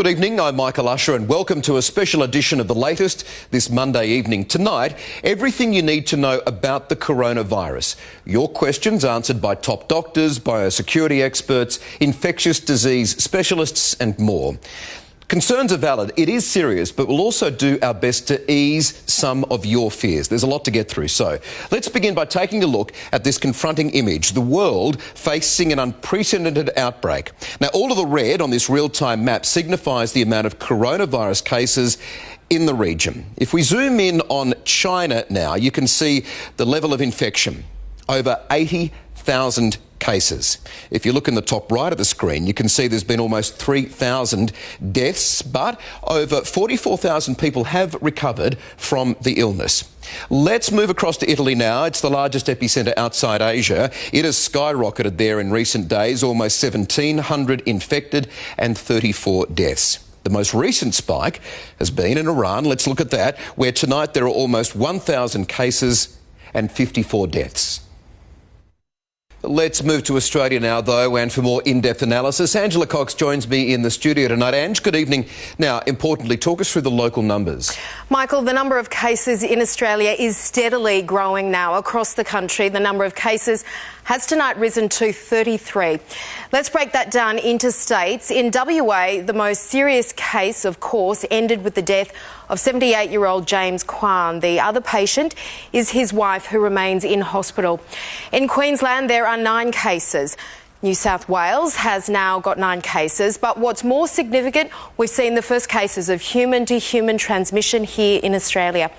Good evening, I'm Michael Usher and welcome to a special edition of The Latest this Monday evening. Tonight, everything you need to know about the coronavirus. Your questions answered by top doctors, biosecurity experts, infectious disease specialists and more. Concerns are valid, it is serious, but we'll also do our best to ease some of your fears. There's a lot to get through, so let's begin by taking a look at this confronting image, the world facing an unprecedented outbreak. Now, all of the red on this real-time map signifies the amount of coronavirus cases in the region. If we zoom in on China now, you can see the level of infection, over 80,000 cases. If you look in the top right of the screen, you can see there's been almost 3,000 deaths, but over 44,000 people have recovered from the illness. Let's move across to Italy now. It's the largest epicentre outside Asia. It has skyrocketed there in recent days, almost 1,700 infected and 34 deaths. The most recent spike has been in Iran. Let's look at that, where tonight there are almost 1,000 cases and 54 deaths. Let's move to Australia now, though, and for more in-depth analysis, Angela Cox joins me in the studio tonight. Ange, good evening. Now, importantly, talk us through the local numbers. Michael, the number of cases in Australia is steadily growing now across the country. The number of cases has tonight risen to 33. Let's break that down into states. In WA, the most serious case, of course, ended with the death of 78-year-old James Kwan. The other patient is his wife, who remains in hospital. In Queensland, there are 9 cases. New South Wales has now got 9 cases, but what's more significant, we've seen the first cases of human-to-human transmission here in Australia.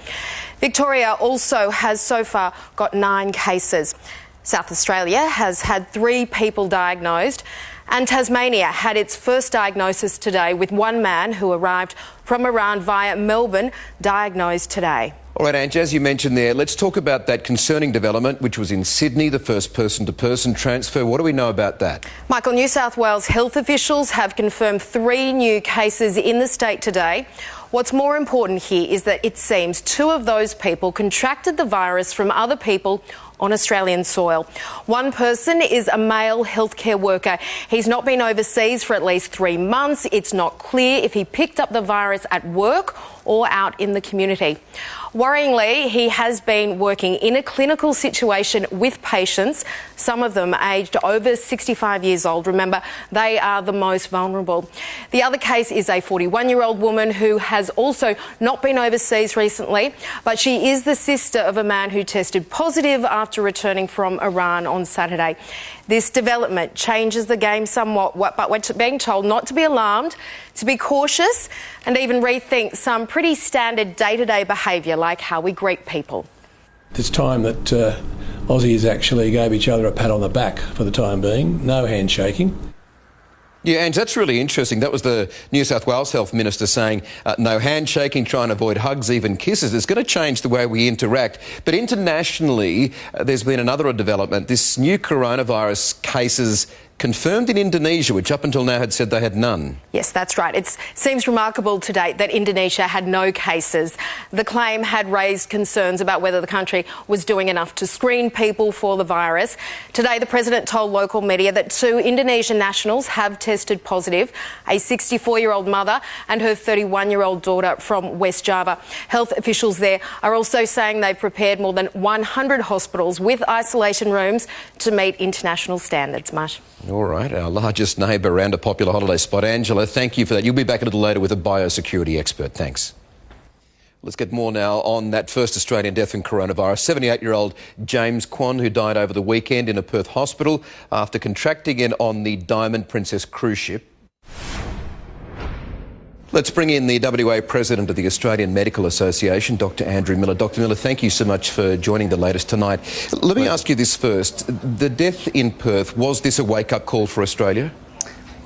Victoria also has so far got 9 cases. South Australia has had 3 people diagnosed, and Tasmania had its first diagnosis today with one man who arrived from Iran via Melbourne diagnosed today. All right, Ange, as you mentioned there, let's talk about that concerning development, which was in Sydney, the first person-to-person transfer. What do we know about that? Michael, New South Wales health officials have confirmed 3 new cases in the state today. What's more important here is that it seems 2 of those people contracted the virus from other people on Australian soil. One person is a male healthcare worker. He's not been overseas for at least 3 months. It's not clear if he picked up the virus at work or out in the community. Worryingly, he has been working in a clinical situation with patients, some of them aged over 65 years old. Remember, they are the most vulnerable. The other case is a 41-year-old woman who has also not been overseas recently, but she is the sister of a man who tested positive after returning from Iran on Saturday. This development changes the game somewhat, but we're being told not to be alarmed, to be cautious and even rethink some pretty standard day-to-day behaviour like how we greet people. It's time that Aussies actually gave each other a pat on the back for the time being. No handshaking. Yeah, and that's really interesting. That was the New South Wales Health Minister saying no handshaking, trying to avoid hugs, even kisses. It's going to change the way we interact. But internationally, there's been another development. This new coronavirus cases confirmed in Indonesia, which up until now had said they had none. Yes, that's right. It seems remarkable to date that Indonesia had no cases. The claim had raised concerns about whether the country was doing enough to screen people for the virus. Today, the president told local media that 2 Indonesian nationals have tested positive, a 64-year-old mother and her 31-year-old daughter from West Java. Health officials there are also saying they've prepared more than 100 hospitals with isolation rooms to meet international standards. Mush. All right, our largest neighbour around a popular holiday spot. Angela, thank you for that. You'll be back a little later with a biosecurity expert. Thanks. Let's get more now on that first Australian death from coronavirus. 78-year-old James Kwan, who died over the weekend in a Perth hospital after contracting it on the Diamond Princess cruise ship. Let's bring in the WA President of the Australian Medical Association, Dr Andrew Miller. Dr Miller, thank you so much for joining the latest tonight. Let me ask you this first. The death in Perth, was this a wake-up call for Australia?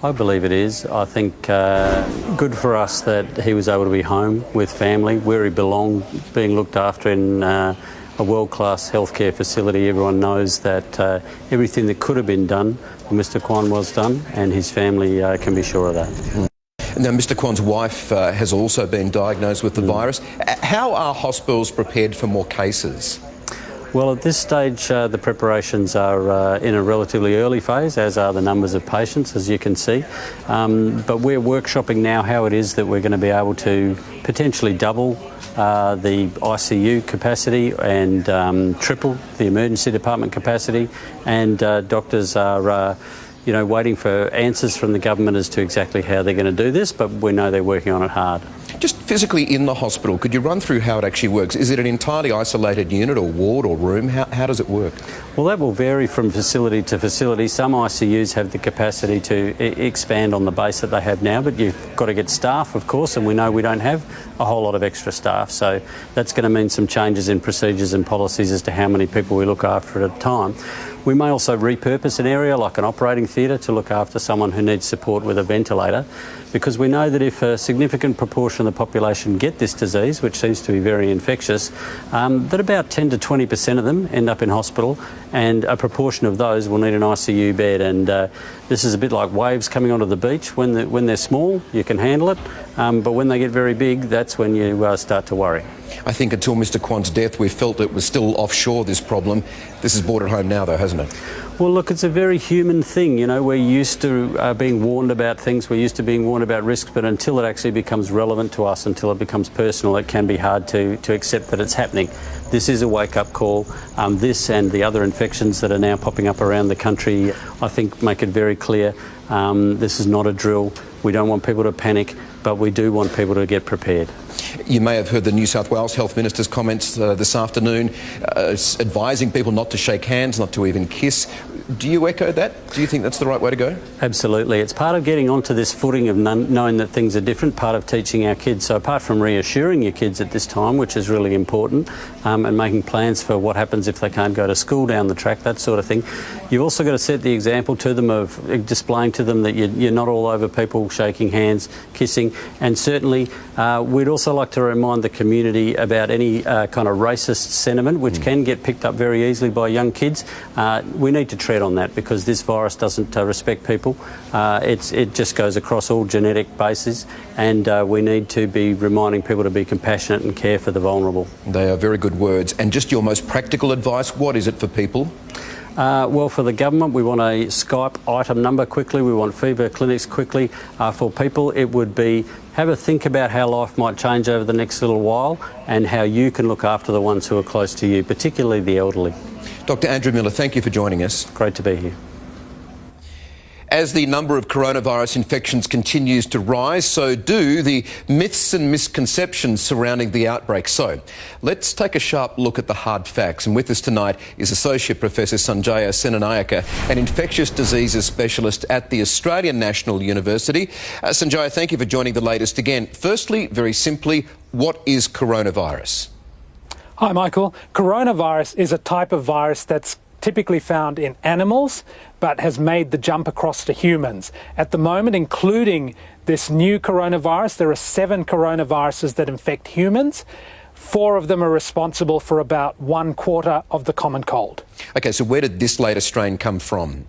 I believe it is. I think good for us that he was able to be home with family, where he belonged, being looked after in a world-class healthcare facility. Everyone knows that everything that could have been done for Mr Kwan was done, and his family can be sure of that. Now, Mr Kwan's wife has also been diagnosed with the virus. How are hospitals prepared for more cases? Well, at this stage, the preparations are in a relatively early phase, as are the numbers of patients, as you can see. But we're workshopping now how it is that we're going to be able to potentially double the ICU capacity and triple the emergency department capacity. And doctors are waiting for answers from the government as to exactly how they're going to do this, but we know they're working on it hard. Just physically in the hospital, could you run through how it actually works? Is it an entirely isolated unit or ward or room? How does it work? Well, that will vary from facility to facility. Some ICUs have the capacity to expand on the base that they have now, but you've got to get staff, of course, and we know we don't have a whole lot of extra staff. So that's going to mean some changes in procedures and policies as to how many people we look after at a time. We may also repurpose an area like an operating theatre to look after someone who needs support with a ventilator, because we know that if a significant proportion of the population get this disease, which seems to be very infectious, that about 10 to 20% of them end up in hospital, and a proportion of those will need an ICU bed. And this is a bit like waves coming onto the beach. When they're small, you can handle it, but when they get very big, that's when you start to worry. I think until Mr. Kwan's death, we felt it was still offshore, this problem. This has brought it home now, though, hasn't it? Well, look, it's a very human thing. We're used to being warned about things, we're used to being warned about risks, but until it actually becomes relevant to us, until it becomes personal, it can be hard to accept that it's happening. This is a wake-up call. This and the other infections that are now popping up around the country, I think, make it very clear this is not a drill. We don't want people to panic, but we do want people to get prepared. You may have heard the New South Wales Health Minister's comments this afternoon advising people not to shake hands, not to even kiss. Do you echo that? Do you think that's the right way to go? Absolutely. It's part of getting onto this footing of knowing that things are different, part of teaching our kids. So apart from reassuring your kids at this time, which is really important, and making plans for what happens if they can't go to school down the track, that sort of thing, you've also got to set the example to them of displaying to them that you're not all over people shaking hands, kissing, and certainly we'd also like to remind the community about any kind of racist sentiment which can get picked up very easily by young kids. We need to tread on that because this virus doesn't respect people. It just goes across all genetic bases, and we need to be reminding people to be compassionate and care for the vulnerable. They are very good words. And just your most practical advice, what is it for people? Well, for the government, we want a Skype item number quickly. We want fever clinics quickly. For people, it would be have a think about how life might change over the next little while and how you can look after the ones who are close to you, particularly the elderly. Dr. Andrew Miller, thank you for joining us. Great to be here. As the number of coronavirus infections continues to rise, so do the myths and misconceptions surrounding the outbreak. So let's take a sharp look at the hard facts. And with us tonight is Associate Professor Sanjaya Sen, an infectious diseases specialist at the Australian National University. Sanjaya, thank you for joining the latest again. Firstly, very simply, what is coronavirus? Hi, Michael. Coronavirus is a type of virus that's typically found in animals, but has made the jump across to humans. At the moment, including this new coronavirus, there are 7 coronaviruses that infect humans. 4 of them are responsible for about 1/4 of the common cold. OK, so where did this latest strain come from?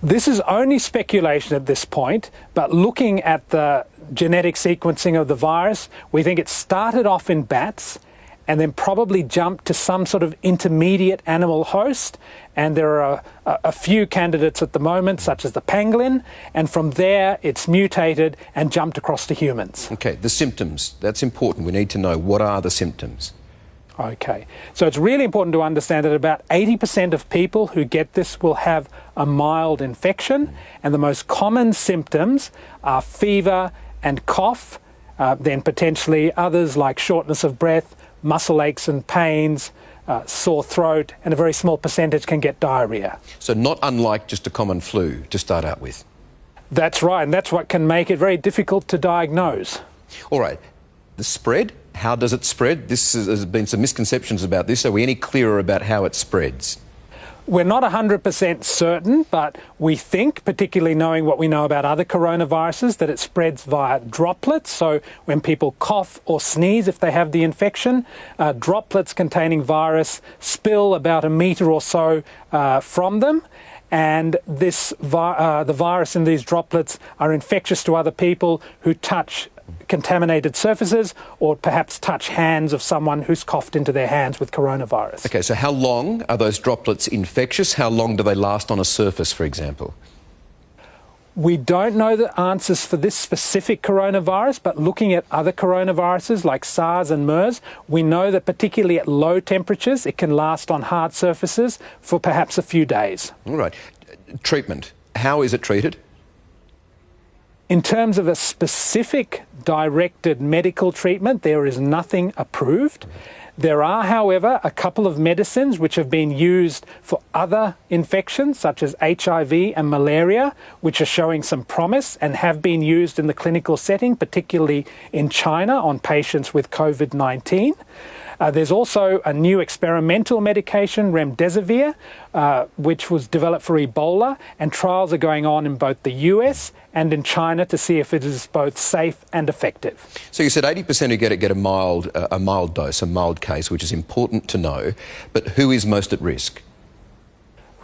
This is only speculation at this point, but looking at the genetic sequencing of the virus, we think it started off in bats and then probably jumped to some sort of intermediate animal host. And there are a few candidates at the moment, such as the pangolin, and from there it's mutated and jumped across to humans. OK, the symptoms, that's important. We need to know, what are the symptoms? OK, so it's really important to understand that about 80% of people who get this will have a mild infection, and the most common symptoms are fever and cough, then potentially others like shortness of breath, muscle aches and pains, sore throat, and a very small percentage can get diarrhoea. So not unlike just a common flu to start out with? That's right, and that's what can make it very difficult to diagnose. All right, the spread, how does it spread? There's been some misconceptions about this. Are we any clearer about how it spreads? We're not 100% certain, but we think, particularly knowing what we know about other coronaviruses, that it spreads via droplets. So when people cough or sneeze, if they have the infection, droplets containing virus spill about a metre or so from them. And the virus in these droplets are infectious to other people who touch contaminated surfaces or perhaps touch hands of someone who's coughed into their hands with coronavirus. Okay, so how long are those droplets infectious? How long do they last on a surface, for example? We don't know the answers for this specific coronavirus, but looking at other coronaviruses like SARS and MERS, we know that particularly at low temperatures, it can last on hard surfaces for perhaps a few days. All right. Treatment. How is it treated? In terms of a specific directed medical treatment, there is nothing approved. There are, however, a couple of medicines which have been used for other infections, such as HIV and malaria, which are showing some promise and have been used in the clinical setting, particularly in China on patients with COVID-19. There's also a new experimental medication, remdesivir, which was developed for Ebola, and trials are going on in both the US and in China to see if it is both safe and effective. So you said 80% who get a mild dose, a mild case, which is important to know, but who is most at risk?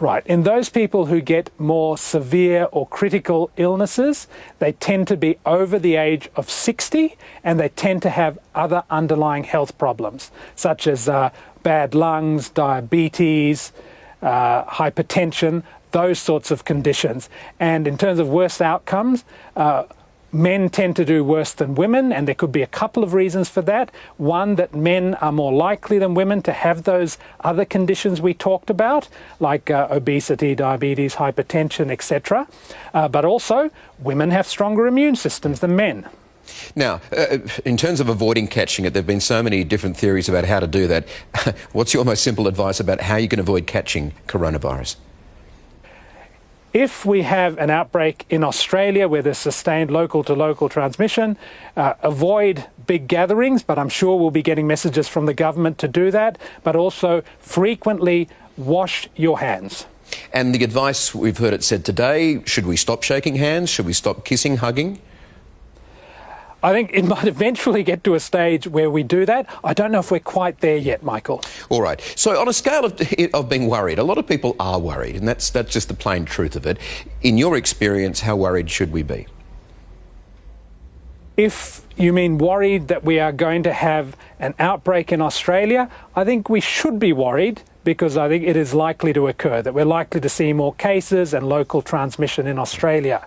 Right. In those people who get more severe or critical illnesses, they tend to be over the age of 60 and they tend to have other underlying health problems, such as bad lungs, diabetes, hypertension, those sorts of conditions. And in terms of worst outcomes, men tend to do worse than women, and there could be a couple of reasons for that. One, that men are more likely than women to have those other conditions we talked about, like obesity, diabetes, hypertension, etc. But also, women have stronger immune systems than men. Now, in terms of avoiding catching it, there have been so many different theories about how to do that. What's your most simple advice about how you can avoid catching coronavirus? If we have an outbreak in Australia where there's sustained local-to-local transmission, avoid big gatherings, but I'm sure we'll be getting messages from the government to do that, but also frequently wash your hands. And the advice, we've heard it said today, should we stop shaking hands? Should we stop kissing, hugging? I think it might eventually get to a stage where we do that. I don't know if we're quite there yet, Michael. All right. So on a scale of being worried, a lot of people are worried, and that's just the plain truth of it. In your experience, how worried should we be? If you mean worried that we are going to have an outbreak in Australia, I think we should be worried because I think it is likely to occur, that we're likely to see more cases and local transmission in Australia.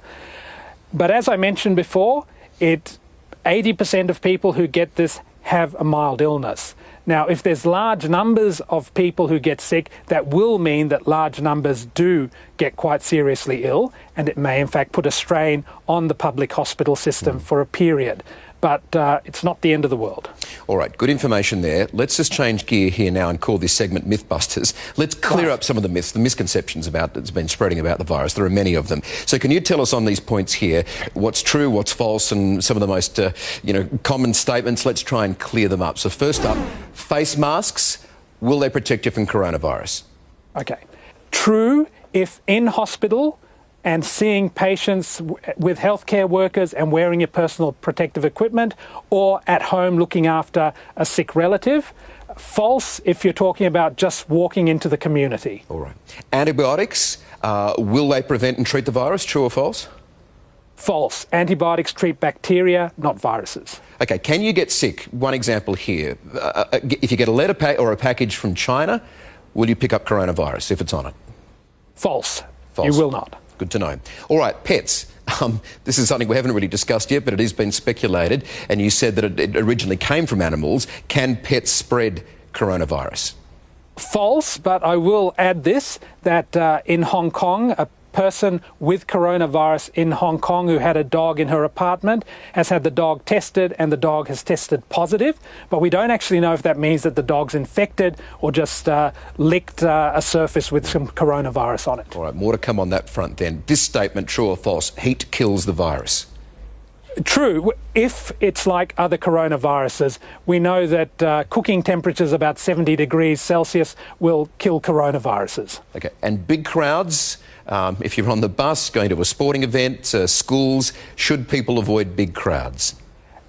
But as I mentioned before, 80% of people who get this have a mild illness. Now, if there's large numbers of people who get sick, that will mean that large numbers do get quite seriously ill, and it may in fact put a strain on the public hospital system for a period. But it's not the end of the world. All right, good information there. Let's just change gear here now and call this segment Mythbusters. Let's clear up some of the myths, the misconceptions that's been spreading about the virus. There are many of them. So can you tell us on these points here what's true, what's false, and some of the most common statements? Let's try and clear them up. So first up, face masks, will they protect you from coronavirus? Okay. True if in hospital and seeing patients with healthcare workers and wearing your personal protective equipment, or at home looking after a sick relative. False if you're talking about just walking into the community. All right. Antibiotics, will they prevent and treat the virus, true or false? False. Antibiotics treat bacteria, not viruses. Okay, can you get sick? One example here. If you get a letter or a package from China, will you pick up coronavirus if it's on it? False. False. You will not. Good to know. All right, pets. This is something we haven't really discussed yet, but it has been speculated, and you said that it originally came from animals. Can pets spread coronavirus? False, but I will add this, that in Hong Kong, a person with coronavirus in Hong Kong who had a dog in her apartment has had the dog tested and the dog has tested positive, but we don't actually know if that means that the dog's infected or just licked a surface with some coronavirus on it. All right, more to come on that front then. This statement, true or false, heat kills the virus? True. If it's like other coronaviruses, we know that cooking temperatures about 70 degrees Celsius will kill coronaviruses. Okay, and big crowds, if you're on the bus, going to a sporting event, schools, should people avoid big crowds?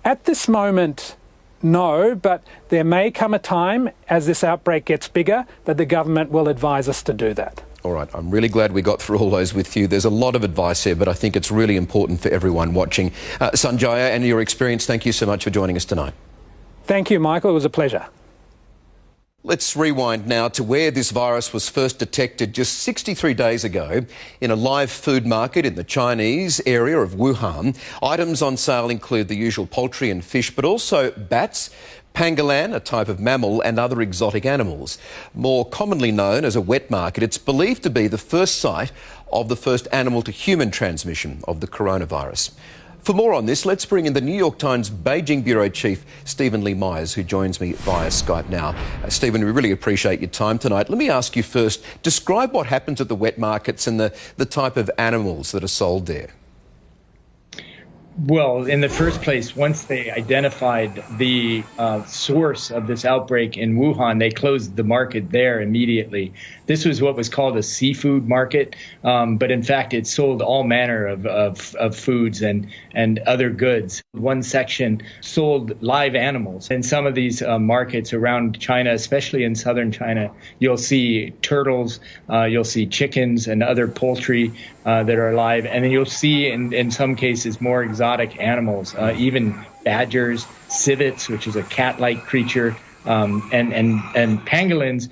At this moment, no, but there may come a time as this outbreak gets bigger that the government will advise us to do that. All right, I'm really glad we got through all those with you. There's a lot of advice here, but I think it's really important for everyone watching. Sanjaya, and your experience, thank you so much for joining us tonight. Thank you, Michael. It was a pleasure. Let's rewind now to where this virus was first detected just 63 days ago in a live food market in the Chinese area of Wuhan. Items on sale include the usual poultry and fish, but also bats, pangolin, a type of mammal, and other exotic animals. More commonly known as a wet market, it's believed to be the first site of the first animal-to-human transmission of the coronavirus. For more on this, let's bring in the New York Times Beijing Bureau Chief, Stephen Lee Myers, who joins me via Skype now. Stephen, we really appreciate your time tonight. Let me ask you first, describe what happens at the wet markets and the type of animals that are sold there. Well, in the first place, once they identified the source of this outbreak in Wuhan, they closed the market there immediately. This was what was called a seafood market, but in fact, it sold all manner of foods and other goods. One section sold live animals. In some of these markets around China, especially in southern China, you'll see turtles, you'll see chickens and other poultry that are live, and then you'll see in some cases more exotic animals, even badgers, civets, which is a cat-like creature, and pangolins,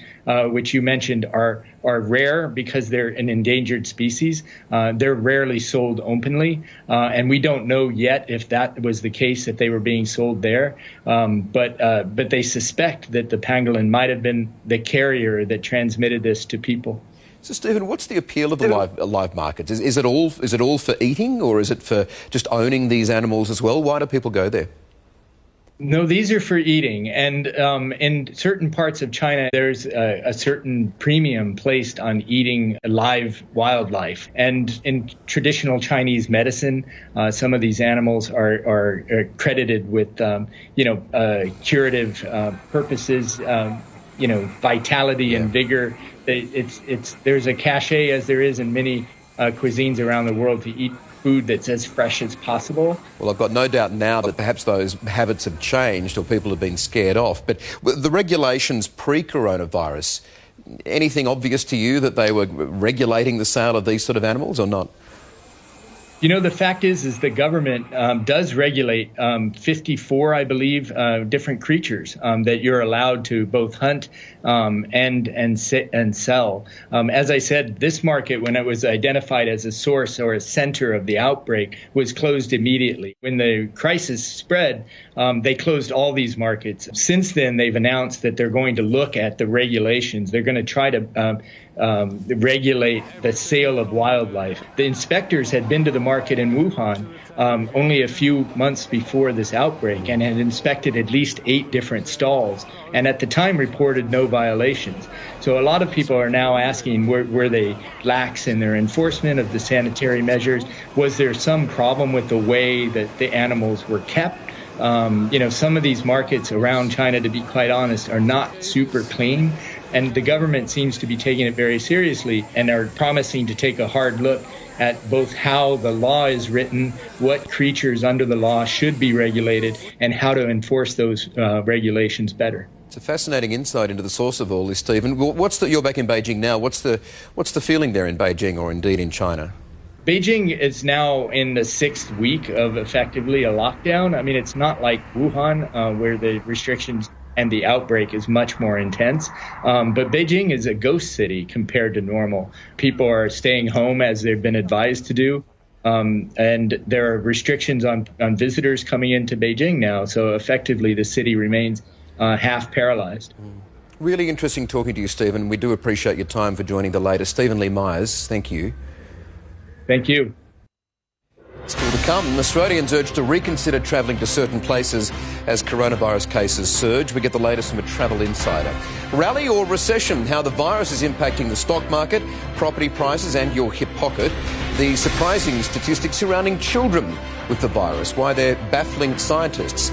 which you mentioned are rare because they're an endangered species. They're rarely sold openly, and we don't know yet if that was the case, if they were being sold there. But they suspect that the pangolin might have been the carrier that transmitted this to people. So, Stephen, what's the appeal of the live markets? Is it all for eating, or is it for just owning these animals as well? Why do people go there? No, these are for eating. And in certain parts of China, there's a certain premium placed on eating live wildlife. And in traditional Chinese medicine, some of these animals are credited with, curative purposes, vitality and vigor. There's a cachet, as there is in many cuisines around the world, to eat food that's as fresh as possible. Well, I've got no doubt now that perhaps those habits have changed or people have been scared off. But the regulations pre-coronavirus, anything obvious to you that they were regulating the sale of these sort of animals or not? You know, the fact is the government does regulate 54, I believe, different creatures that you're allowed to both hunt and sell. As I said, this market, when it was identified as a source or a center of the outbreak, was closed immediately. When the crisis spread, they closed all these markets. Since then, they've announced that they're going to look at the regulations. They're going to try to regulate the sale of wildlife. The inspectors had been to the market in Wuhan only a few months before this outbreak and had inspected at least 8 different stalls, and at the time reported no violations. So a lot of people are now asking, were they lax in their enforcement of the sanitary measures? Was there some problem with the way that the animals were kept? Some of these markets around China, to be quite honest, are not super clean. And the government seems to be taking it very seriously and are promising to take a hard look at both how the law is written, what creatures under the law should be regulated, and how to enforce those regulations better. It's a fascinating insight into the source of all this, Stephen. You're back in Beijing now. What's the feeling there in Beijing, or indeed in China? Beijing is now in the 6th week of effectively a lockdown. I mean, it's not like Wuhan, where the restrictions and the outbreak is much more intense. But Beijing is a ghost city compared to normal. People are staying home as they've been advised to do. And there are restrictions on visitors coming into Beijing now. So effectively, the city remains half paralyzed. Really interesting talking to you, Stephen. We do appreciate your time for joining the latest. Stephen Lee Myers, thank you. Thank you. Still to come, Australians urged to reconsider travelling to certain places as coronavirus cases surge. We get the latest from a travel insider. Rally or recession, how the virus is impacting the stock market, property prices and your hip pocket. The surprising statistics surrounding children with the virus, why they're baffling scientists.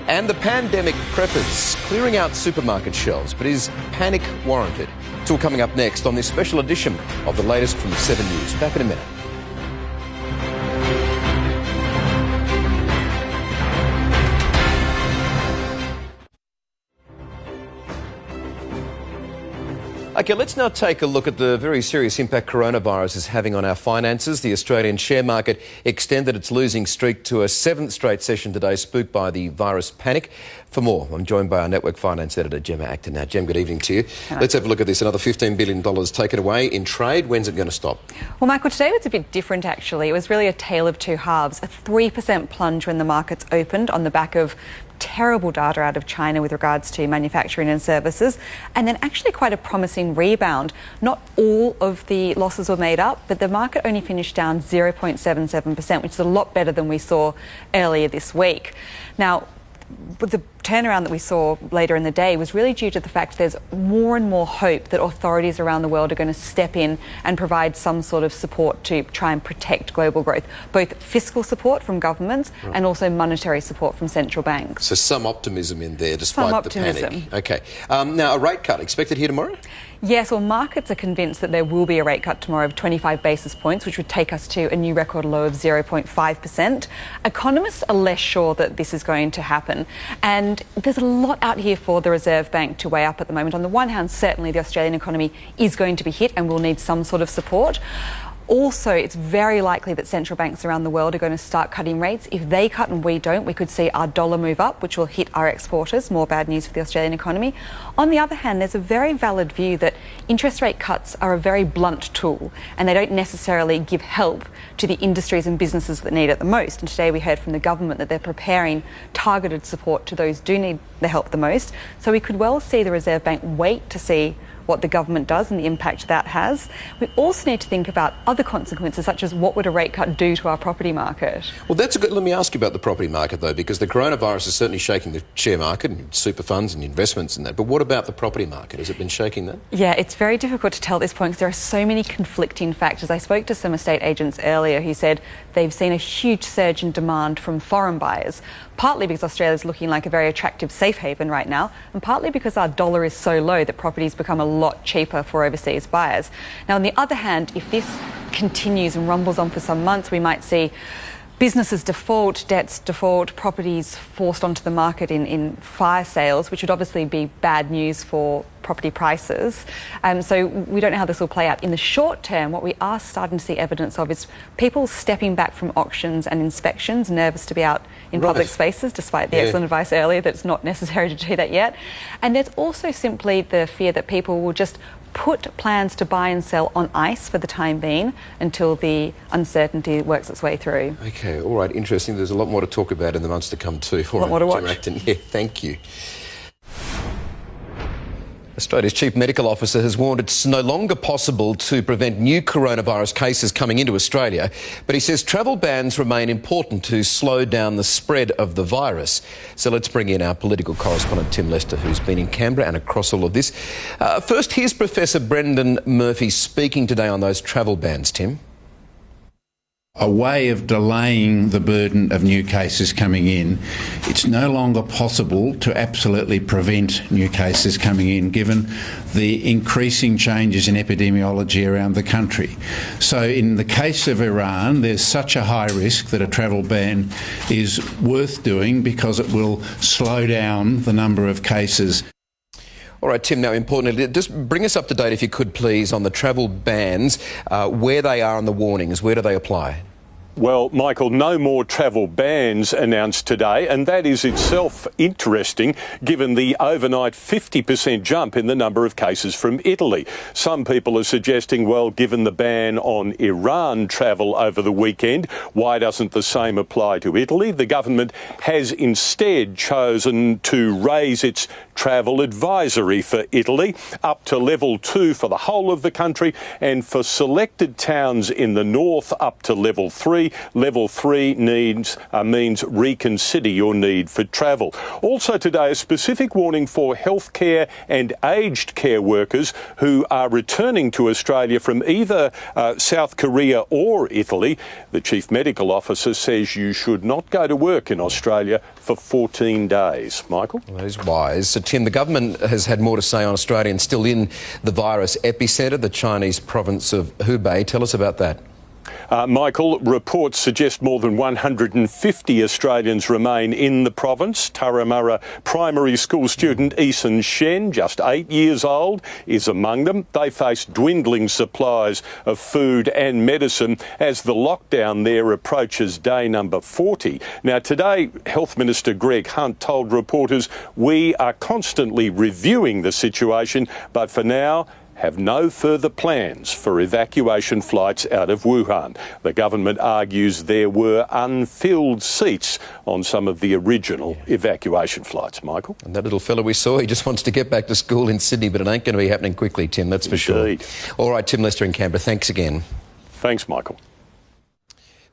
And the pandemic preppers clearing out supermarket shelves. But is panic warranted? It's all coming up next on this special edition of the latest from 7 News. Back in a minute. OK, let's now take a look at the very serious impact coronavirus is having on our finances. The Australian share market extended its losing streak to a 7th straight session today, spooked by the virus panic. For more, I'm joined by our network finance editor, Gemma Acton. Now, Gem, good evening to you. Hello. Let's have a look at this. Another $15 billion taken away in trade. When's it going to stop? Well, Michael, today was a bit different, actually. It was really a tale of two halves. A 3% plunge when the markets opened on the back of terrible data out of China with regards to manufacturing and services, and then actually quite a promising rebound. Not all of the losses were made up, but the market only finished down 0.77%, which is a lot better than we saw earlier this week. Now, the turnaround that we saw later in the day was really due to the fact there's more and more hope that authorities around the world are going to step in and provide some sort of support to try and protect global growth, both fiscal support from governments and also monetary support from central banks. So some optimism in there despite the panic. OK. Now, a rate cut expected here tomorrow? Yes, well, markets are convinced that there will be a rate cut tomorrow of 25 basis points, which would take us to a new record low of 0.5%. Economists are less sure that this is going to happen. And there's a lot out here for the Reserve Bank to weigh up at the moment. On the one hand, certainly the Australian economy is going to be hit and will need some sort of support. Also, it's very likely that central banks around the world are going to start cutting rates. If they cut and we don't, we could see our dollar move up, which will hit our exporters. More bad news for the Australian economy. On the other hand, there's a very valid view that interest rate cuts are a very blunt tool and they don't necessarily give help to the industries and businesses that need it the most. And today we heard from the government that they're preparing targeted support to those who do need the help the most. So we could well see the Reserve Bank wait to see what the government does and the impact that has. We also need to think about other consequences, such as what would a rate cut do to our property market? Well, that's a good... Let me ask you about the property market, though, because the coronavirus is certainly shaking the share market and super funds and investments and that. But what about the property market? Has it been shaking that? Yeah, it's very difficult to tell at this point because there are so many conflicting factors. I spoke to some estate agents earlier who said they've seen a huge surge in demand from foreign buyers, partly because Australia's looking like a very attractive safe haven right now, and partly because our dollar is so low that properties become a lot cheaper for overseas buyers. Now, on the other hand, if this continues and rumbles on for some months, we might see businesses default, debts default, properties forced onto the market in fire sales, which would obviously be bad news for property prices. So we don't know how this will play out. In the short term, what we are starting to see evidence of is people stepping back from auctions and inspections, nervous to be out in public spaces, despite the excellent advice earlier that it's not necessary to do that yet. And there's also simply the fear that people will just put plans to buy and sell on ice for the time being until the uncertainty works its way through. OK, all right, interesting. There's a lot more to talk about in the months to come too. All a lot more to watch. Gemma Acton, yeah, thank you. Australia's Chief Medical Officer has warned it's no longer possible to prevent new coronavirus cases coming into Australia, but he says travel bans remain important to slow down the spread of the virus. So let's bring in our political correspondent Tim Lester, who's been in Canberra and across all of this. First, here's Professor Brendan Murphy speaking today on those travel bans, Tim. A way of delaying the burden of new cases coming in. It's no longer possible to absolutely prevent new cases coming in, given the increasing changes in epidemiology around the country. So in the case of Iran, there's such a high risk that a travel ban is worth doing because it will slow down the number of cases. All right, Tim, now importantly, just bring us up to date, if you could please, on the travel bans, where they are and the warnings. Where do they apply? Well, Michael, no more travel bans announced today, and that is itself interesting given the overnight 50% jump in the number of cases from Italy. Some people are suggesting, well, given the ban on Iran travel over the weekend, why doesn't the same apply to Italy? The government has instead chosen to raise its travel advisory for Italy up to level 2 for the whole of the country, and for selected towns in the north up to level 3. Level 3 means reconsider your need for travel. Also today, a specific warning for healthcare and aged care workers who are returning to Australia from either South Korea or Italy. The Chief Medical Officer says you should not go to work in Australia for 14 days. Michael? Well, that is wise. So, Tim, the government has had more to say on Australians still in the virus epicentre, the Chinese province of Hubei. Tell us about that. Michael, reports suggest more than 150 Australians remain in the province. Turramurra primary school student Sanjaya Sen, just 8 years old, is among them. They face dwindling supplies of food and medicine as the lockdown there approaches day number 40. Now, today, Health Minister Greg Hunt told reporters, "We are constantly reviewing the situation, but for now, have no further plans for evacuation flights out of Wuhan." The government argues there were unfilled seats on some of the original evacuation flights, Michael. And that little fella we saw, he just wants to get back to school in Sydney, but it ain't going to be happening quickly, Tim, that's for sure. All right, Tim Lester in Canberra, thanks again. Thanks, Michael.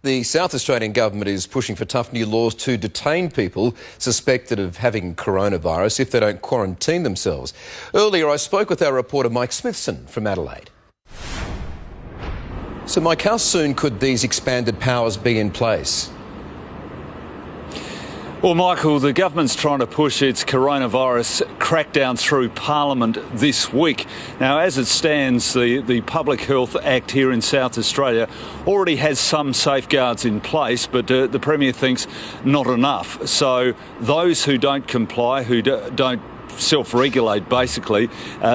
The South Australian government is pushing for tough new laws to detain people suspected of having coronavirus if they don't quarantine themselves. Earlier, I spoke with our reporter Mike Smithson from Adelaide. So, Mike, how soon could these expanded powers be in place? Well, Michael, the government's trying to push its coronavirus crackdown through Parliament this week. Now, as it stands, the Public Health Act here in South Australia already has some safeguards in place, but the Premier thinks not enough. So those who don't comply, who don't self-regulate, basically,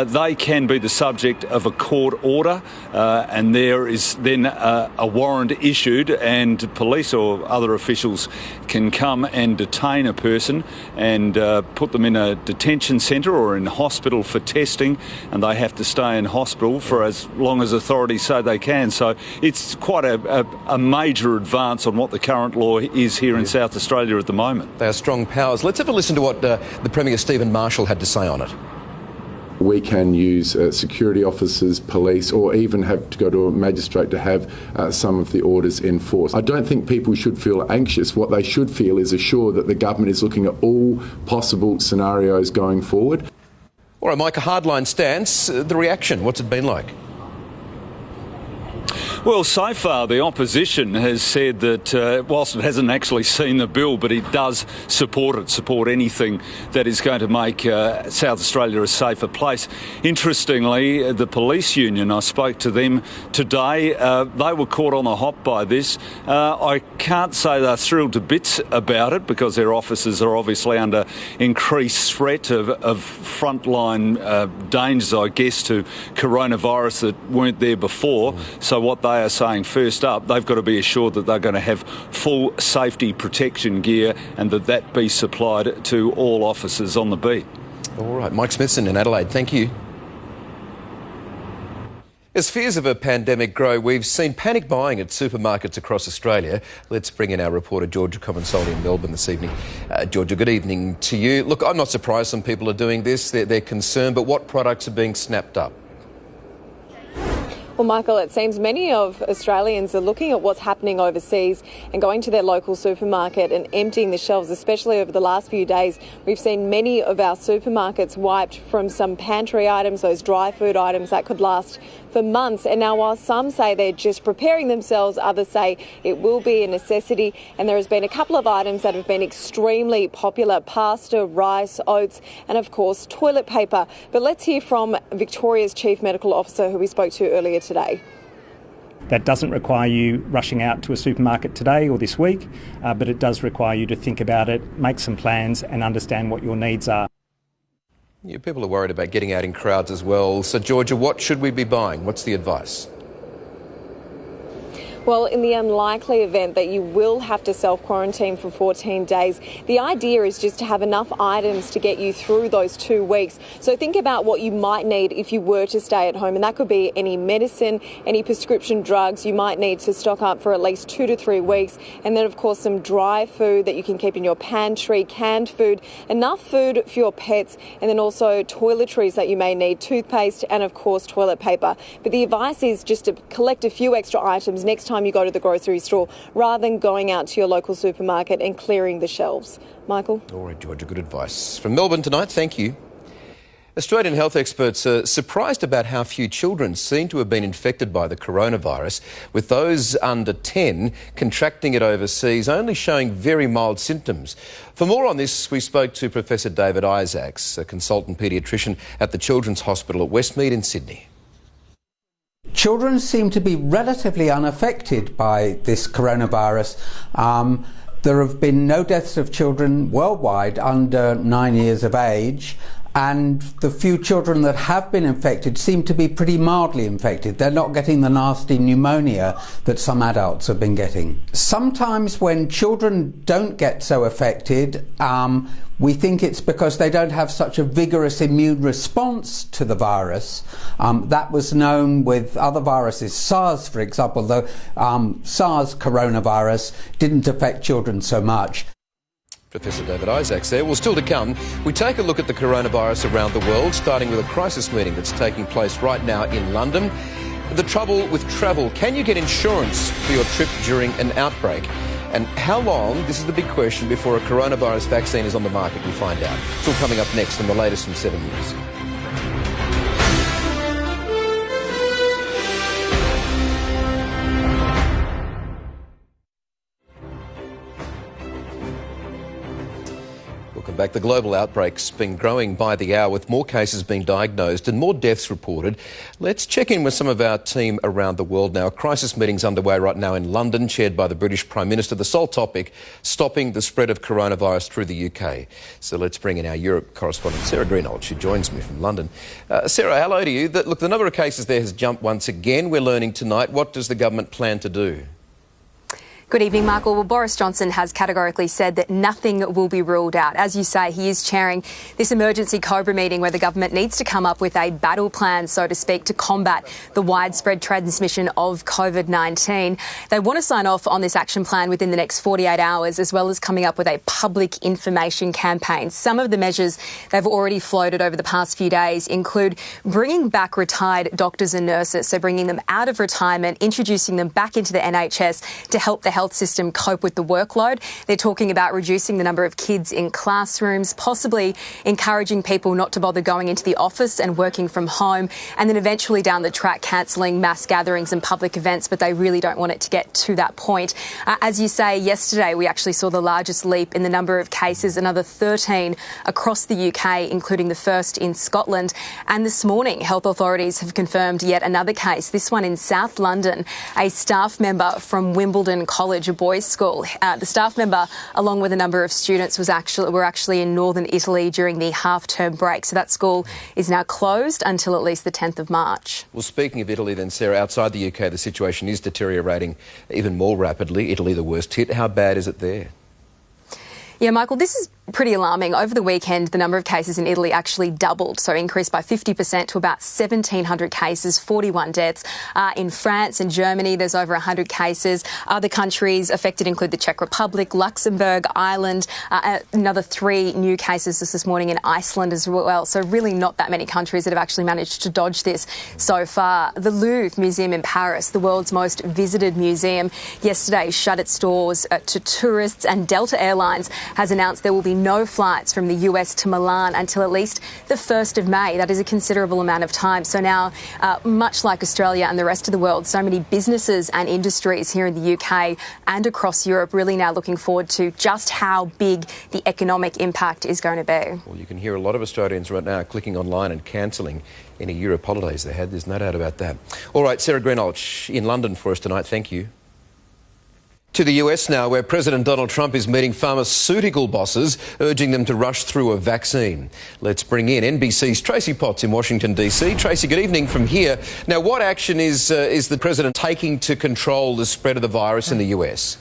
they can be the subject of a court order, and there is then a warrant issued, and police or other officials can come and detain a person and put them in a detention centre or in hospital for testing, and they have to stay in hospital for as long as authorities say they can. So it's quite a major advance on what the current law is here in South Australia at the moment. They are strong powers. Let's have a listen to what the Premier Stephen Marshall had to say on it. We can use security officers, police, or even have to go to a magistrate to have some of the orders enforced. I don't think people should feel anxious. What they should feel is assured that the government is looking at all possible scenarios going forward. All right, Mike, a hardline stance. The reaction, what's it been like? Well, so far the opposition has said that whilst it hasn't actually seen the bill, but it does support anything that is going to make South Australia a safer place. Interestingly, the police union, I spoke to them today, they were caught on the hop by this. I can't say they're thrilled to bits about it because their officers are obviously under increased threat of frontline dangers, I guess, to coronavirus that weren't there before. So what they are saying first up, they've got to be assured that they're going to have full safety protection gear and that be supplied to all officers on the beat. All right, Mike Smithson in Adelaide, thank you. As fears of a pandemic grow, we've seen panic buying at supermarkets across Australia. Let's bring in our reporter Georgia Comensoli in Melbourne this evening. Georgia, good evening to you. Look, I'm not surprised some people are doing this. They're concerned, but what products are being snapped up? Well, Michael, it seems many of Australians are looking at what's happening overseas and going to their local supermarket and emptying the shelves, especially over the last few days. We've seen many of our supermarkets wiped from some pantry items, those dry food items that could last for months. And now, while some say they're just preparing themselves, others say it will be a necessity. And there has been a couple of items that have been extremely popular: pasta, rice, oats, and of course toilet paper. But let's hear from Victoria's Chief Medical Officer, who we spoke to earlier today. That doesn't require you rushing out to a supermarket today or this week, but it does require you to think about it, make some plans and understand what your needs are. Yeah, people are worried about getting out in crowds as well. So, Georgia, what should we be buying? What's the advice? Well, in the unlikely event that you will have to self-quarantine for 14 days, the idea is just to have enough items to get you through those 2 weeks. So think about what you might need if you were to stay at home, and that could be any medicine, any prescription drugs you might need to stock up for at least 2 to 3 weeks, and then of course some dry food that you can keep in your pantry, canned food, enough food for your pets, and then also toiletries that you may need, toothpaste and of course toilet paper. But the advice is just to collect a few extra items next time you go to the grocery store, rather than going out to your local supermarket and clearing the shelves. Michael? All right, Georgia, good advice. From Melbourne tonight, thank you. Australian health experts are surprised about how few children seem to have been infected by the coronavirus, with those under 10 contracting it overseas only showing very mild symptoms. For more on this, we spoke to Professor David Isaacs, a consultant paediatrician at the Children's Hospital at Westmead in Sydney. children seem to be relatively unaffected by this coronavirus. There have been no deaths of children worldwide under 9 years of age, and the few children that have been infected seem to be pretty mildly infected. They're not getting the nasty pneumonia that some adults have been getting. Sometimes when children don't get so affected, we think it's because they don't have such a vigorous immune response to the virus. That was known with other viruses. SARS, for example, the SARS coronavirus didn't affect children so much. Professor David Isaacs there. Well, still to come, we take a look at the coronavirus around the world, starting with a crisis meeting that's taking place right now in London. The trouble with travel. Can you get insurance for your trip during an outbreak? And how long, this is the big question, before a coronavirus vaccine is on the market? We'll find out. It's all coming up next on the latest from 7 News. Welcome back. The global outbreak's been growing by the hour, with more cases being diagnosed and more deaths reported. Let's check in with some of our team around the world now. A crisis meeting's underway right now in London, chaired by the British Prime Minister. The sole topic, stopping the spread of coronavirus through the UK. So let's bring in our Europe correspondent, Sarah Greenhalgh. She joins me from London. Sarah, hello to you. Look, the number of cases there has jumped once again. We're learning tonight. What does the government plan to do? Good evening, Michael. Well, Boris Johnson has categorically said that nothing will be ruled out. As you say, he is chairing this emergency COBRA meeting where the government needs to come up with a battle plan, so to speak, to combat the widespread transmission of COVID-19. They want to sign off on this action plan within the next 48 hours, as well as coming up with a public information campaign. Some of the measures they've already floated over the past few days include bringing back retired doctors and nurses, so bringing them out of retirement, introducing them back into the NHS to help the health system cope with the workload. They're talking about reducing the number of kids in classrooms, possibly encouraging people not to bother going into the office and working from home, and then eventually down the track cancelling mass gatherings and public events, but they really don't want it to get to that point. As you say, yesterday we actually saw the largest leap in the number of cases, another 13 across the UK, including the first in Scotland. And this morning, health authorities have confirmed yet another case, this one in South London. A staff member from Wimbledon College, a boys' school. The staff member, along with a number of students, were actually in northern Italy during the half-term break. So that school is now closed until at least the 10th of March. Well, speaking of Italy then, Sarah, outside the UK the situation is deteriorating even more rapidly. Italy the worst hit. How bad is it there? Yeah, Michael, this is pretty alarming. Over the weekend, the number of cases in Italy actually doubled, so increased by 50% to about 1,700 cases, 41 deaths. In France and Germany, there's over 100 cases. Other countries affected include the Czech Republic, Luxembourg, Ireland, another 3 new cases this morning in Iceland as well. So really not that many countries that have actually managed to dodge this so far. The Louvre Museum in Paris, the world's most visited museum, yesterday shut its doors to tourists, and Delta Airlines has announced there will be no flights from the US to Milan until at least the 1st of May. That is a considerable amount of time. So now, much like Australia and the rest of the world, so many businesses and industries here in the UK and across Europe really now looking forward to just how big the economic impact is going to be. Well, you can hear a lot of Australians right now clicking online and cancelling any Europe holidays they had. There's no doubt about that. All right, Sarah Greenhalgh in London for us tonight. Thank you. To the US now, where President Donald Trump is meeting pharmaceutical bosses, urging them to rush through a vaccine. Let's bring in NBC's Tracy Potts in Washington, D.C. Tracy, good evening from here. Now, what action is the President taking to control the spread of the virus in the US?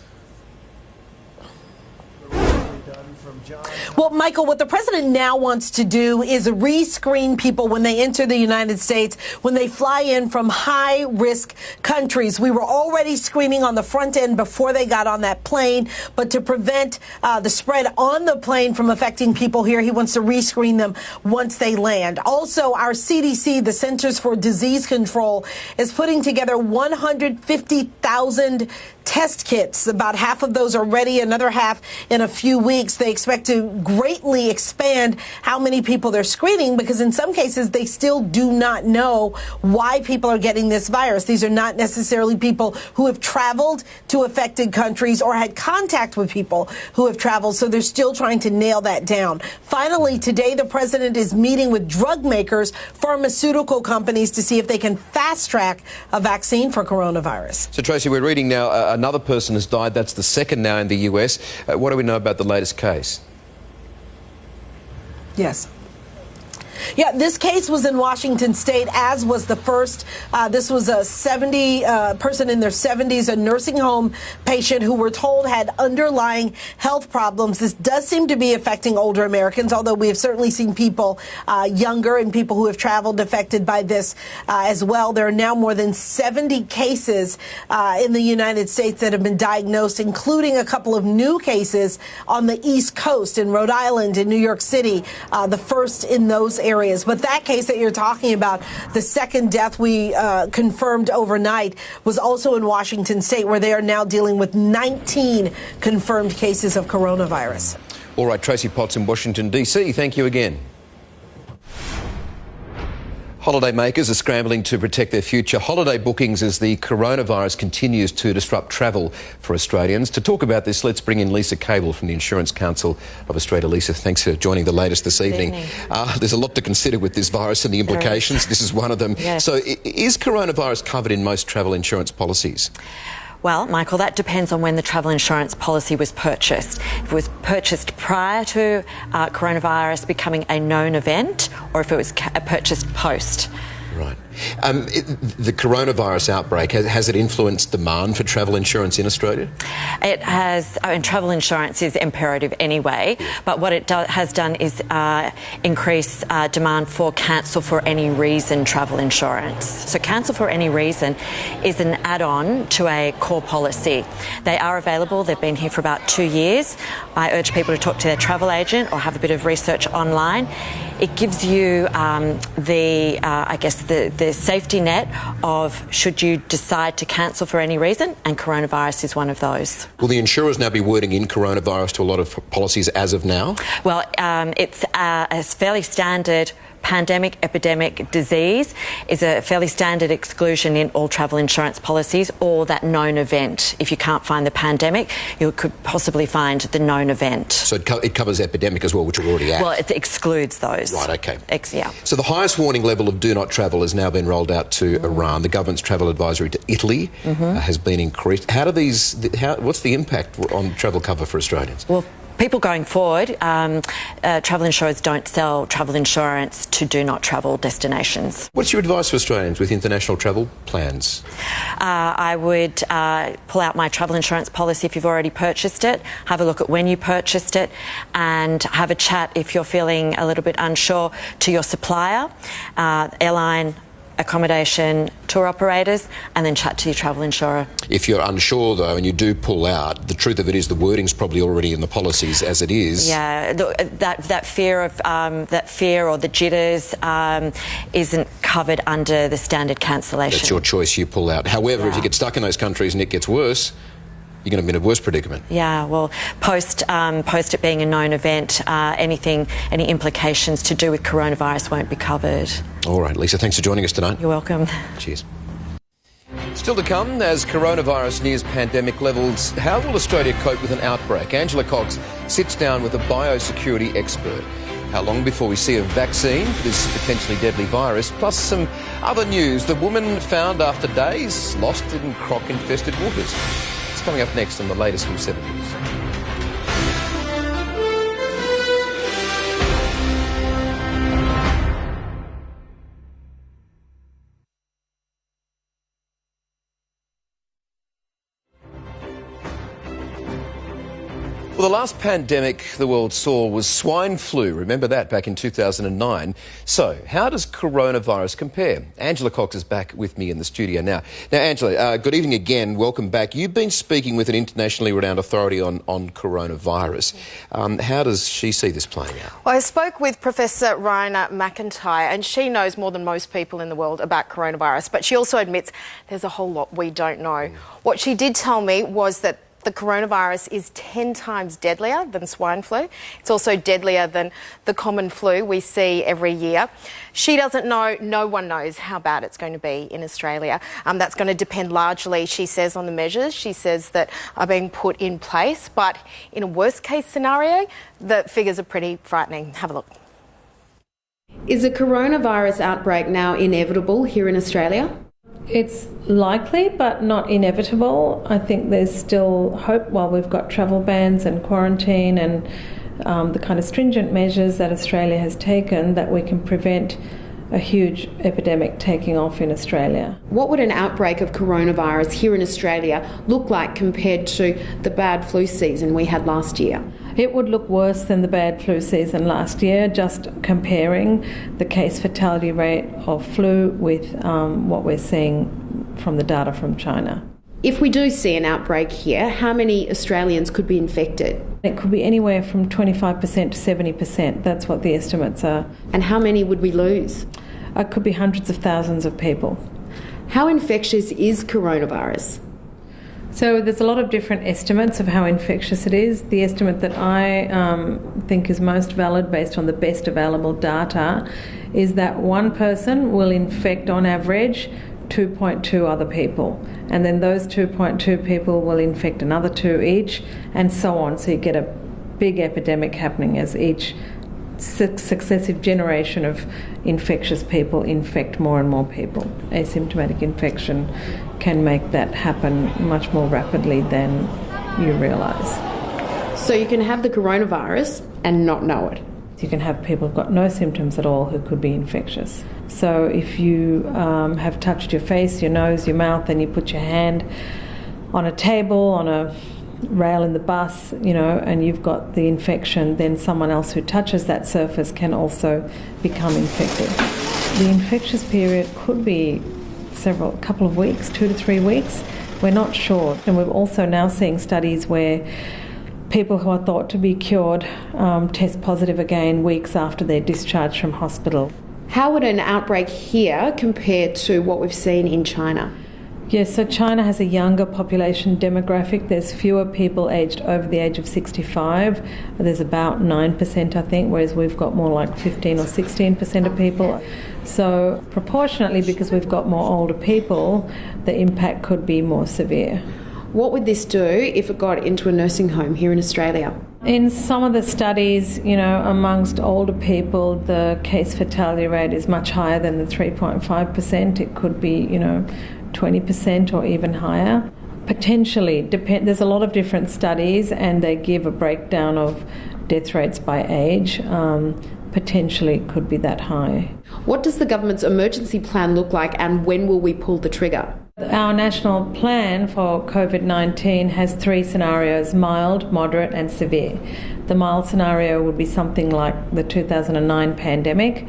Well, Michael, what the president now wants to do is re-screen people when they enter the United States, when they fly in from high-risk countries. We were already screening on the front end before they got on that plane, but to prevent the spread on the plane from affecting people here, he wants to re-screen them once they land. Also, our CDC, the Centers for Disease Control, is putting together 150,000 test kits. About half of those are ready, another half in a few weeks. They expect to greatly expand how many people they're screening, because in some cases they still do not know why people are getting this virus. These are not necessarily people who have traveled to affected countries or had contact with people who have traveled, so they're still trying to nail that down. Finally, today the president is meeting with drug makers, pharmaceutical companies, to see if they can fast-track a vaccine for coronavirus. So, Tracy, we're reading now another person has died. That's the second now in the US. What do we know about the latest case? Yes. Yeah, this case was in Washington State, as was the first. This was a person in their 70s, a nursing home patient who we're told had underlying health problems. This does seem to be affecting older Americans, although we have certainly seen people younger and people who have traveled affected by this as well. There are now more than 70 cases in the United States that have been diagnosed, including a couple of new cases on the East Coast, in Rhode Island, in New York City, the first in those areas. But that case that you're talking about, the second death we confirmed overnight, was also in Washington State, where they are now dealing with 19 confirmed cases of coronavirus. All right, Tracy Potts in Washington, D.C., thank you again. Holiday makers are scrambling to protect their future holiday bookings as the coronavirus continues to disrupt travel for Australians. To talk about this, let's bring in Lisa Cable from the Insurance Council of Australia. Lisa, thanks for joining the latest this evening. There's a lot to consider with this virus and the implications. This is one of them. Yes. So is coronavirus covered in most travel insurance policies? Well, Michael, that depends on when the travel insurance policy was purchased. If it was purchased prior to coronavirus becoming a known event, or if it was purchased post. Right. The coronavirus outbreak, has it influenced demand for travel insurance in Australia? It has, and travel insurance is imperative anyway, but what it has done is increase demand for cancel for any reason travel insurance. So cancel for any reason is an add-on to a core policy. They are available. They've been here for about 2 years. I urge people to talk to their travel agent or have a bit of research online. It gives you the safety net of should you decide to cancel for any reason, and coronavirus is one of those. Will the insurers now be wording in coronavirus to a lot of policies as of now? Well, it's a fairly standard pandemic, epidemic, disease is a fairly standard exclusion in all travel insurance policies, or that known event. If you can't find the pandemic, you could possibly find the known event. So it covers epidemic as well, which we're already at? Well, it excludes those. Right, OK. Yeah. So the highest warning level of do not travel has now been rolled out to Iran. The government's travel advisory to Italy has been increased. What's the impact on travel cover for Australians? Well, people going forward, travel insurers don't sell travel insurance to do not travel destinations. What's your advice for Australians with international travel plans? I would pull out my travel insurance policy if you've already purchased it, have a look at when you purchased it, and have a chat if you're feeling a little bit unsure to your supplier, airline, accommodation, tour operators, and then chat to your travel insurer. If you're unsure, though, and you do pull out, the truth of it is the wording's probably already in the policies as it is. Yeah, look, that fear or the jitters isn't covered under the standard cancellation. That's your choice, you pull out. However, if you get stuck in those countries and it gets worse, you're going to be in a worse predicament. Yeah, well, post it being a known event, any implications to do with coronavirus won't be covered. All right, Lisa, thanks for joining us tonight. You're welcome. Cheers. Still to come, as coronavirus nears pandemic levels, how will Australia cope with an outbreak? Angela Cox sits down with a biosecurity expert. How long before we see a vaccine for this potentially deadly virus? Plus some other news. The woman found after days lost in croc-infested waters. It's coming up next on the latest from 7 News. Well, the last pandemic the world saw was swine flu. Remember that back in 2009. So, how does coronavirus compare? Angela Cox is back with me in the studio now. Now, Angela, good evening again. Welcome back. You've been speaking with an internationally renowned authority on coronavirus. How does she see this playing out? Well, I spoke with Professor Raina McIntyre, and she knows more than most people in the world about coronavirus, but she also admits there's a whole lot we don't know. What she did tell me was that the coronavirus is 10 times deadlier than swine flu. It's also deadlier than the common flu we see every year. She doesn't know, no one knows how bad it's going to be in Australia. That's going to depend largely, she says, on the measures she says that are being put in place. But in a worst case scenario, the figures are pretty frightening. Have a look. Is a coronavirus outbreak now inevitable here in Australia? It's likely, but not inevitable. I think there's still hope while we've got travel bans and quarantine and the kind of stringent measures that Australia has taken, that we can prevent a huge epidemic taking off in Australia. What would an outbreak of coronavirus here in Australia look like compared to the bad flu season we had last year? It would look worse than the bad flu season last year, just comparing the case fatality rate of flu with what we're seeing from the data from China. If we do see an outbreak here, how many Australians could be infected? It could be anywhere from 25% to 70%. That's what the estimates are. And how many would we lose? It could be hundreds of thousands of people. How infectious is coronavirus? So there's a lot of different estimates of how infectious it is. The estimate that I think is most valid based on the best available data is that one person will infect on average 2.2 other people, and then those 2.2 people will infect another 2 each, and so on. So you get a big epidemic happening as each successive generation of infectious people infect more and more people. Asymptomatic infection can make that happen much more rapidly than you realise. So you can have the coronavirus and not know it? You can have people who've got no symptoms at all who could be infectious. So if you have touched your face, your nose, your mouth, and you put your hand on a table, on a rail in the bus, and you've got the infection, then someone else who touches that surface can also become infected. The infectious period could be a couple of weeks, 2 to 3 weeks. We're not sure. And we're also now seeing studies where people who are thought to be cured test positive again weeks after they're discharged from hospital. How would an outbreak here compare to what we've seen in China? Yes, so China has a younger population demographic. There's fewer people aged over the age of 65. There's about 9%, I think, whereas we've got more like 15 or 16% of people. So proportionately, because we've got more older people, the impact could be more severe. What would this do if it got into a nursing home here in Australia? In some of the studies, amongst older people, the case fatality rate is much higher than the 3.5%. It could be, 20% or even higher. Potentially, there's a lot of different studies and they give a breakdown of death rates by age. Potentially it could be that high. What does the government's emergency plan look like, and when will we pull the trigger? Our national plan for COVID-19 has 3 scenarios: mild, moderate and severe. The mild scenario would be something like the 2009 pandemic,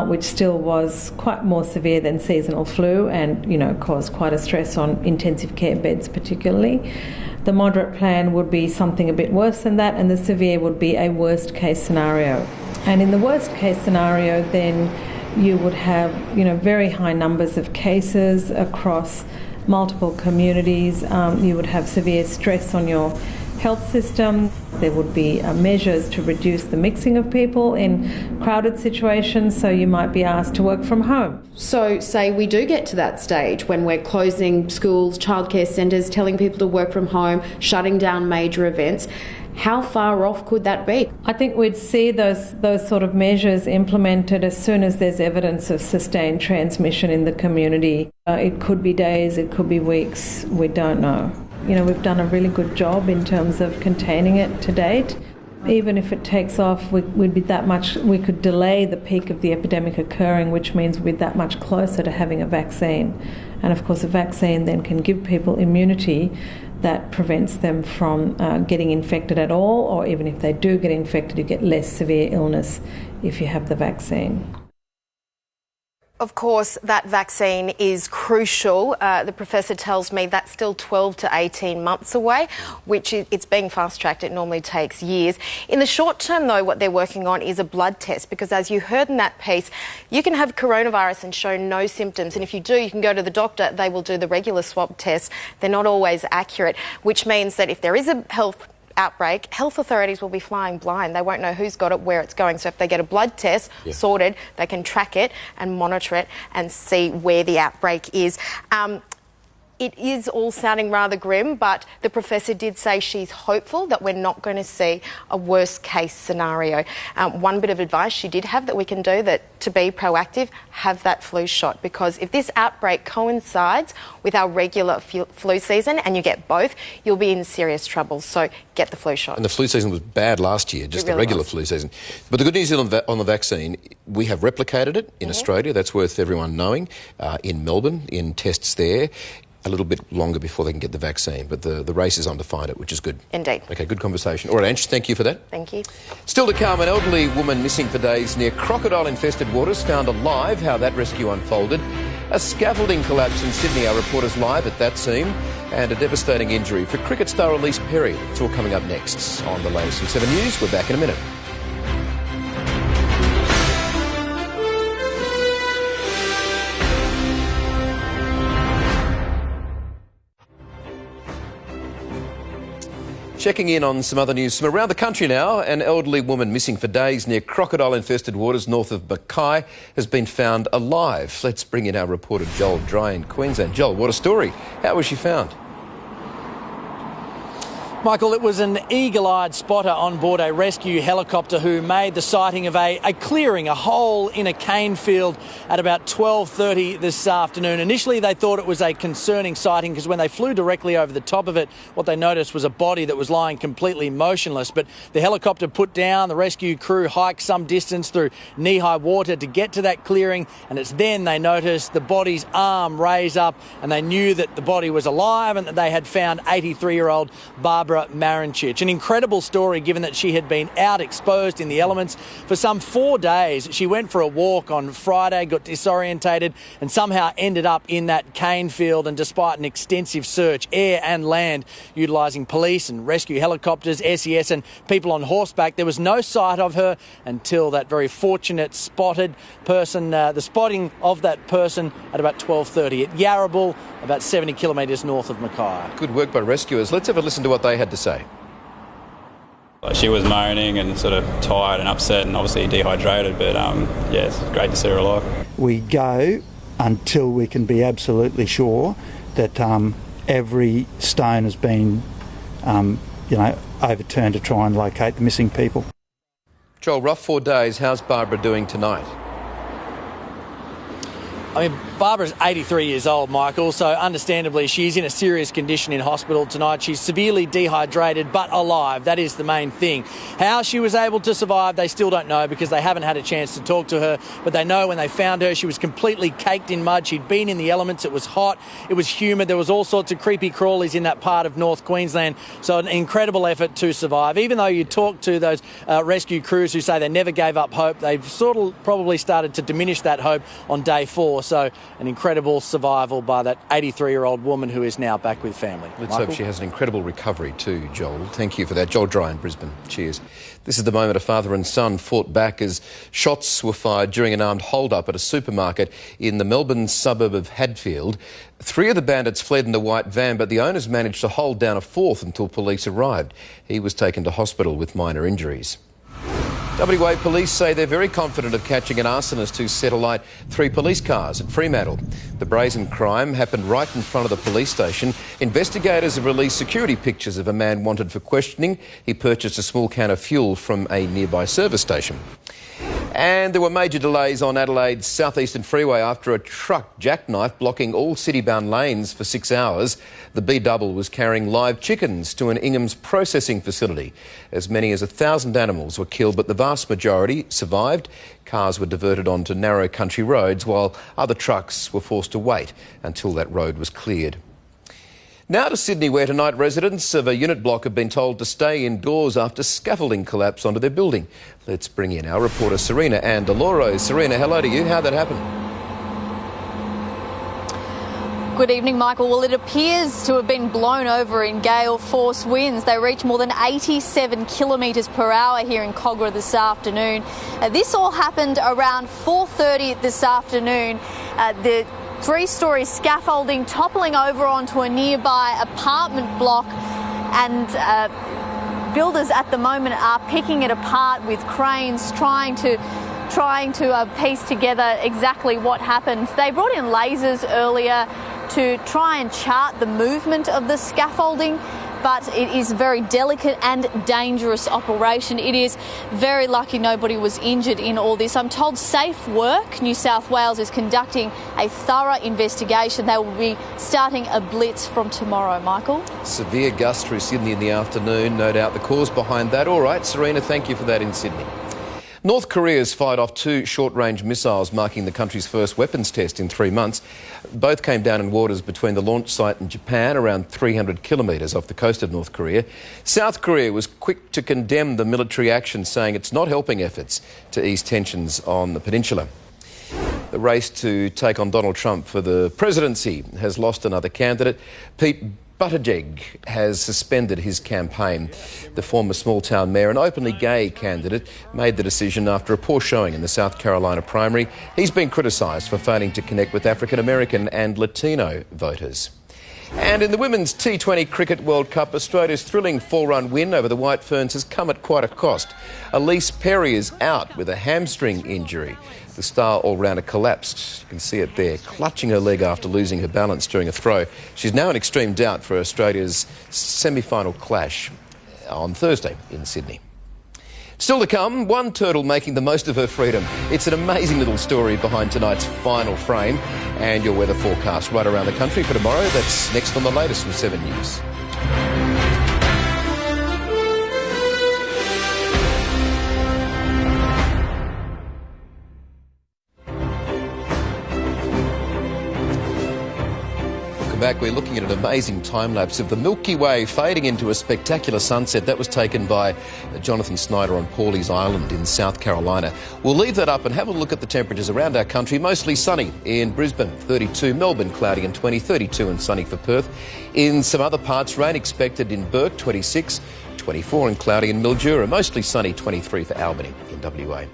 which still was quite more severe than seasonal flu and, caused quite a stress on intensive care beds particularly. The moderate plan would be something a bit worse than that, and the severe would be a worst case scenario. And in the worst case scenario, then you would have, very high numbers of cases across multiple communities. You would have severe stress on your health system. There would be measures to reduce the mixing of people in crowded situations, so you might be asked to work from home. So say we do get to that stage when we're closing schools, childcare centres, telling people to work from home, shutting down major events. How far off could that be? I think we'd see those sort of measures implemented as soon as there's evidence of sustained transmission in the community. It could be days, it could be weeks, we don't know. We've done a really good job in terms of containing it to date. Even if it takes off, we could delay the peak of the epidemic occurring, which means we'd be that much closer to having a vaccine. And of course, a vaccine then can give people immunity that prevents them from getting infected at all, or even if they do get infected, you get less severe illness if you have the vaccine. Of course, that vaccine is crucial. The professor tells me that's still 12 to 18 months away, which it's being fast-tracked. It normally takes years. In the short term, though, what they're working on is a blood test, because as you heard in that piece, you can have coronavirus and show no symptoms. And if you do, you can go to the doctor. They will do the regular swab tests. They're not always accurate, which means that if there is a health outbreak, health authorities will be flying blind. They won't know who's got it, where it's going. So if they get a blood test sorted, they can track it and monitor it and see where the outbreak is. It is all sounding rather grim, but the professor did say she's hopeful that we're not going to see a worst case scenario. One bit of advice she did have that we can do, that to be proactive, have that flu shot, because if this outbreak coincides with our regular flu season and you get both, you'll be in serious trouble. So get the flu shot. And the flu season was bad last year, just the regular flu season. But the good news on the vaccine, we have replicated it in Australia. That's worth everyone knowing. In Melbourne, in tests there. A little bit longer before they can get the vaccine, but the race is on to find it, which is good. Indeed. Okay, good conversation. All right, Ange, thank you for that. Thank you. Still to come, an elderly woman missing for days near crocodile-infested waters found alive, how that rescue unfolded. A scaffolding collapse in Sydney, our reporters live at that scene, and a devastating injury for cricket star Elise Perry. It's all coming up next on the latest from 7 News. We're back in a minute. Checking in on some other news from around the country now. An elderly woman missing for days near crocodile-infested waters north of Mackay has been found alive. Let's bring in our reporter Joel Dry in Queensland. Joel, what a story. How was she found? Michael, it was an eagle-eyed spotter on board a rescue helicopter who made the sighting of a clearing, a hole in a cane field at about 12:30 this afternoon. Initially, they thought it was a concerning sighting because when they flew directly over the top of it, what they noticed was a body that was lying completely motionless. But the helicopter put down, the rescue crew hiked some distance through knee-high water to get to that clearing, and it's then they noticed the body's arm raise up, and they knew that the body was alive and that they had found 83-year-old Barbara Marinchich. An incredible story given that she had been out exposed in the elements for some 4 days. She went for a walk on Friday, got disorientated and somehow ended up in that cane field, and despite an extensive search, air and land, utilising police and rescue helicopters, SES and people on horseback, there was no sight of her until that very fortunate spotted person, the spotting of that person at about 12:30 at Yarrabul, about 70 kilometres north of Mackay. Good work by rescuers. Let's have a listen to what they had to say. She was moaning and sort of tired and upset and obviously dehydrated, but yeah, it's great to see her alive. We go until we can be absolutely sure that every stone has been, overturned to try and locate the missing people. Joel, rough 4 days. How's Barbara doing tonight? I mean, Barbara's 83 years old, Michael, so understandably she's in a serious condition in hospital tonight. She's severely dehydrated but alive. That is the main thing. How she was able to survive, they still don't know because they haven't had a chance to talk to her, but they know when they found her, she was completely caked in mud. She'd been in the elements. It was hot. It was humid. There was all sorts of creepy crawlies in that part of North Queensland, so an incredible effort to survive. Even though you talk to those rescue crews who say they never gave up hope, they've sort of probably started to diminish that hope on day 4. So an incredible survival by that 83-year-old woman who is now back with family. Let's hope she has an incredible recovery too, Joel. Thank you for that. Joel Dry in Brisbane. Cheers. This is the moment a father and son fought back as shots were fired during an armed hold-up at a supermarket in the Melbourne suburb of Hadfield. 3 of the bandits fled in the white van, but the owners managed to hold down a 4th until police arrived. He was taken to hospital with minor injuries. WA police say they're very confident of catching an arsonist who set alight 3 police cars at Fremantle. The brazen crime happened right in front of the police station. Investigators have released security pictures of a man wanted for questioning. He purchased a small can of fuel from a nearby service station. And there were major delays on Adelaide's southeastern freeway after a truck jackknife blocking all city-bound lanes for 6 hours. The B-double was carrying live chickens to an Ingham's processing facility. As many as 1,000 animals were killed, but the vast majority survived. Cars were diverted onto narrow country roads while other trucks were forced to wait until that road was cleared. Now to Sydney, where tonight residents of a unit block have been told to stay indoors after scaffolding collapsed onto their building. Let's bring in our reporter Serena Andaloro. Serena, hello to you. How'd that happen? Good evening, Michael. Well, it appears to have been blown over in gale force winds. They reached more than 87 kilometres per hour here in Cogra this afternoon. This all happened around 4:30 this afternoon. The three-storey scaffolding toppling over onto a nearby apartment block, and builders at the moment are picking it apart with cranes, trying to piece together exactly what happened. They brought in lasers earlier to try and chart the movement of the scaffolding, but it is a very delicate and dangerous operation. It is very lucky nobody was injured in all this. I'm told Safe Work New South Wales is conducting a thorough investigation. They will be starting a blitz from tomorrow, Michael. Severe gusts through Sydney in the afternoon, no doubt the cause behind that. All right, Serena, thank you for that in Sydney. North Korea has fired off 2 short-range missiles, marking the country's first weapons test in 3 months. Both came down in waters between the launch site and Japan, around 300 kilometres off the coast of North Korea. South Korea was quick to condemn the military action, saying it's not helping efforts to ease tensions on the peninsula. The race to take on Donald Trump for the presidency has lost another candidate. Pete Buttigieg has suspended his campaign. The former small-town mayor, an openly gay candidate, made the decision after a poor showing in the South Carolina primary. He's been criticised for failing to connect with African-American and Latino voters. And in the Women's T20 Cricket World Cup, Australia's thrilling 4-run win over the White Ferns has come at quite a cost. Elise Perry is out with a hamstring injury. The star all-rounder collapsed. You can see it there, clutching her leg after losing her balance during a throw. She's now in extreme doubt for Australia's semi-final clash on Thursday in Sydney. Still to come, one turtle making the most of her freedom. It's an amazing little story behind tonight's final frame, and your weather forecast right around the country for tomorrow. That's next on the latest from 7 News. Back, we're looking at an amazing time-lapse of the Milky Way fading into a spectacular sunset. That was taken by Jonathan Snyder on Pawleys Island in South Carolina. We'll leave that up and have a look at the temperatures around our country. Mostly sunny in Brisbane, 32, Melbourne cloudy and 20, 32 and sunny for Perth. In some other parts, rain expected in Bourke, 26, 24 and cloudy in Mildura. Mostly sunny, 23 for Albany in WA.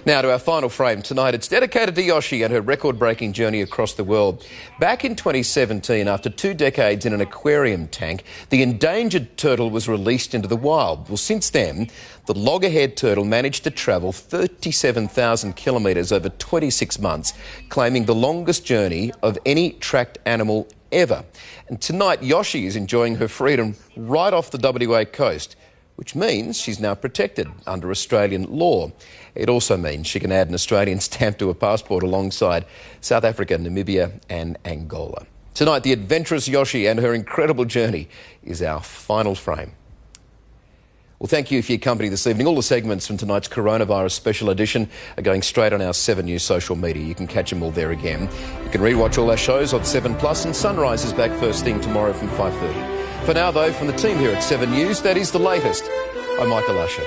Now to our final frame tonight. It's dedicated to Yoshi and her record-breaking journey across the world. Back in 2017, after 2 decades in an aquarium tank, the endangered turtle was released into the wild. Well, since then, the loggerhead turtle managed to travel 37,000 kilometres over 26 months, claiming the longest journey of any tracked animal ever. And tonight, Yoshi is enjoying her freedom right off the WA coast, which means she's now protected under Australian law. It also means she can add an Australian stamp to her passport alongside South Africa, Namibia and Angola. Tonight, the adventurous Yoshi and her incredible journey is our final frame. Well, thank you for your company this evening. All the segments from tonight's coronavirus special edition are going straight on our 7 News social media. You can catch them all there again. You can rewatch all our shows on 7+, and Sunrise is back first thing tomorrow from 5:30. For now, though, from the team here at 7 News, that is the latest. I'm Michael Usher.